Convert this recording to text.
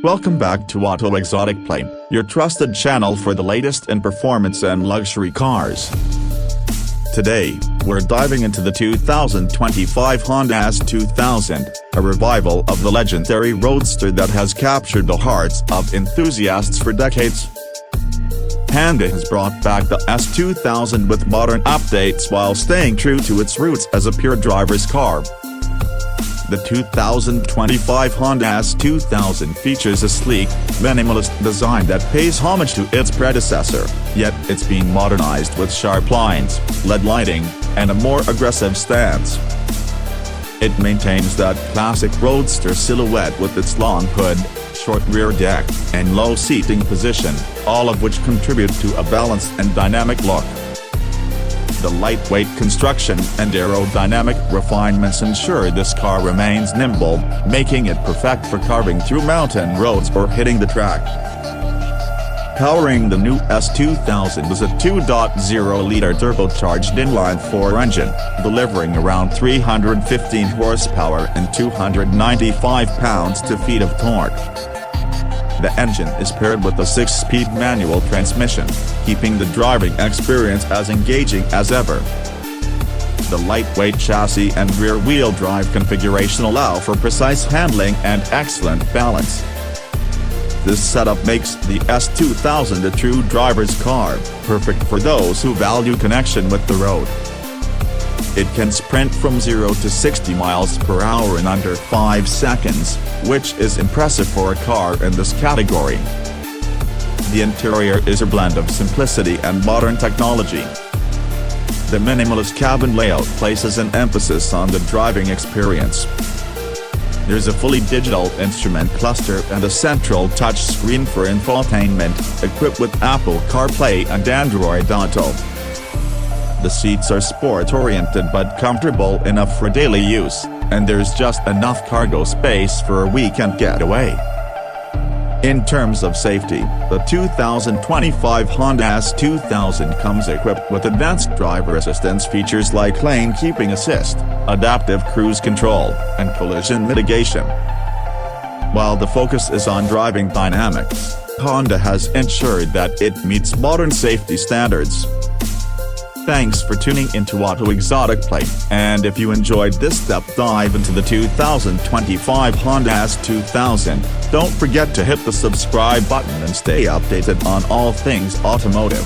Welcome back to Auto Exotic Play, your trusted channel for the latest in performance and luxury cars. Today, we're diving into the 2025 Honda S2000, a revival of the legendary Roadster that has captured the hearts of enthusiasts for decades. Honda has brought back the S2000 with modern updates while staying true to its roots as a pure driver's car. The 2025 Honda S2000 features a sleek, minimalist design that pays homage to its predecessor, yet it's being modernized with sharp lines, LED lighting, and a more aggressive stance. It maintains that classic Roadster silhouette with its long hood, short rear deck, and low seating position, all of which contribute to a balanced and dynamic look. The lightweight construction and aerodynamic refinements ensure this car remains nimble, making it perfect for carving through mountain roads or hitting the track. Powering the new S2000 is a 2.0-liter turbocharged inline-4 engine, delivering around 315 horsepower and 295 pounds-feet of torque. The engine is paired with a 6-speed manual transmission, keeping the driving experience as engaging as ever. The lightweight chassis and rear-wheel drive configuration allow for precise handling and excellent balance. This setup makes the S2000 a true driver's car, perfect for those who value connection with the road. It can sprint from 0 to 60 miles per hour in under 5 seconds, which is impressive for a car in this category. The interior is a blend of simplicity and modern technology. The minimalist cabin layout places an emphasis on the driving experience. There's a fully digital instrument cluster and a central touchscreen for infotainment, equipped with Apple CarPlay and Android Auto. The seats are sport-oriented but comfortable enough for daily use, and there's just enough cargo space for a weekend getaway. In terms of safety, the 2025 Honda S2000 comes equipped with advanced driver assistance features like lane keeping assist, adaptive cruise control, and collision mitigation. While the focus is on driving dynamics, Honda has ensured that it meets modern safety standards. Thanks for tuning into Auto Exotic Play, and if you enjoyed this depth dive into the 2025 Honda S2000, don't forget to hit the subscribe button and stay updated on all things automotive.